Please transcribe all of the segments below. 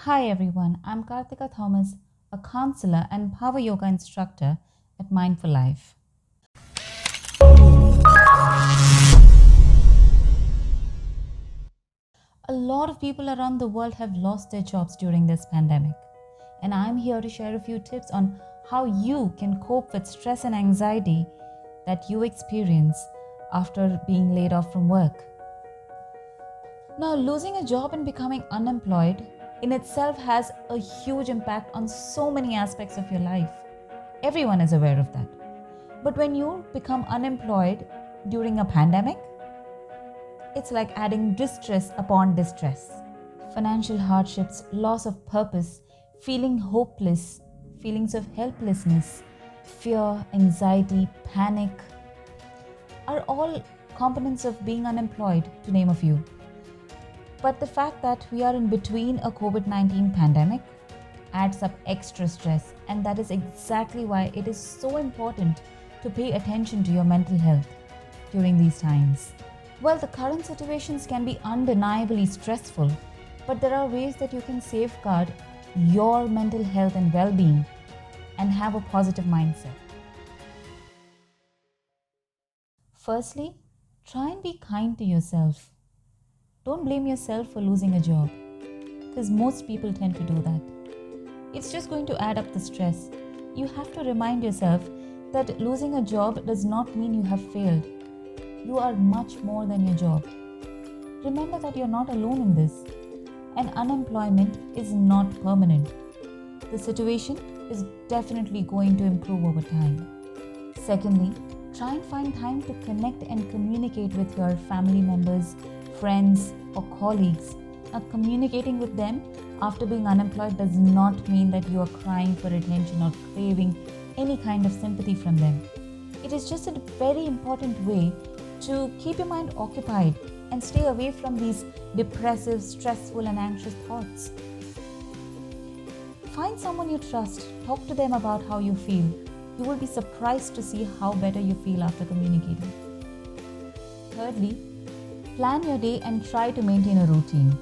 Hi everyone, I'm Karthika Thomas, a counselor and power yoga instructor at Mindful Life. A lot of people around the world have lost their jobs during this pandemic, and I'm here to share a few tips on how you can cope with stress and anxiety that you experience after being laid off from work. Now, losing a job and becoming unemployed in itself has a huge impact on so many aspects of your life. Everyone is aware of that. But when you become unemployed during a pandemic, it's like adding distress upon distress. Financial hardships, loss of purpose, feeling hopeless, feelings of helplessness, fear, anxiety, panic are all components of being unemployed, to name a few. But the fact that we are in between a COVID 19 pandemic adds up extra stress, and that is exactly why it is so important to pay attention to your mental health during these times. Well, the current situations can be undeniably stressful, but there are ways that you can safeguard your mental health and well being and have a positive mindset. Firstly, try and be kind to yourself. Don't blame yourself for losing a job, because most people tend to do that. It's just going to add up the stress. You have to remind yourself that losing a job does not mean you have failed. You are much more than your job. Remember that you're not alone in this, and unemployment is not permanent. The situation is definitely going to improve over time. Secondly, try and find time to connect and communicate with your family members, friends, or colleagues. Now, communicating with them after being unemployed does not mean that you are crying for attention or craving any kind of sympathy from them. It is just a very important way to keep your mind occupied and stay away from these depressive, stressful, and anxious thoughts. Find someone you trust, talk to them about how you feel. You will be surprised to see how better you feel after communicating. Thirdly, plan your day and try to maintain a routine.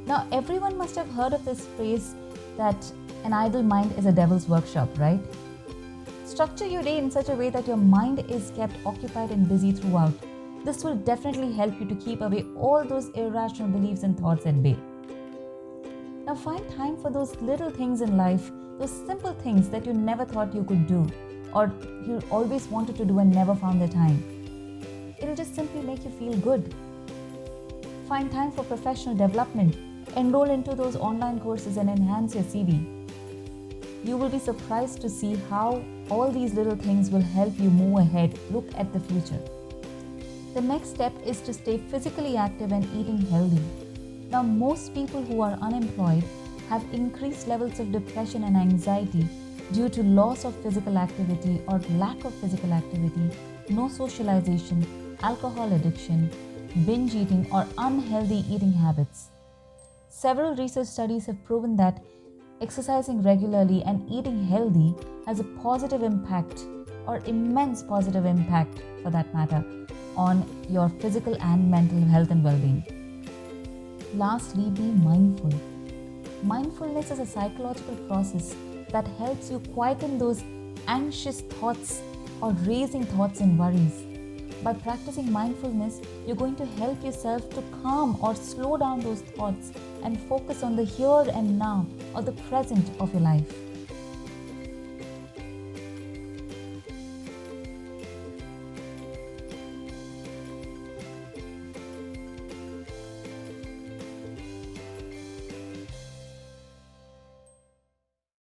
Now, everyone must have heard of this phrase that an idle mind is a devil's workshop, right? Structure your day in such a way that your mind is kept occupied and busy throughout. This will definitely help you to keep away all those irrational beliefs and thoughts at bay. Now, find time for those little things in life, those simple things that you never thought you could do, or you always wanted to do and never found the time. It'll just simply make you feel good. Find time for professional development. Enroll into those online courses and enhance your CV. You will be surprised to see how all these little things will help you move ahead, look at the future. The next step is to stay physically active and eating healthy. Now, most people who are unemployed have increased levels of depression and anxiety due to loss of physical activity or lack of physical activity, no socialization, alcohol addiction, binge eating, or unhealthy eating habits. Several research studies have proven that exercising regularly and eating healthy has a positive impact, or immense positive impact for that matter, on your physical and mental health and well-being. Lastly, be mindful. Mindfulness is a psychological process that helps you quieten those anxious thoughts or racing thoughts and worries. By practicing mindfulness, you're going to help yourself to calm or slow down those thoughts and focus on the here and now or the present of your life.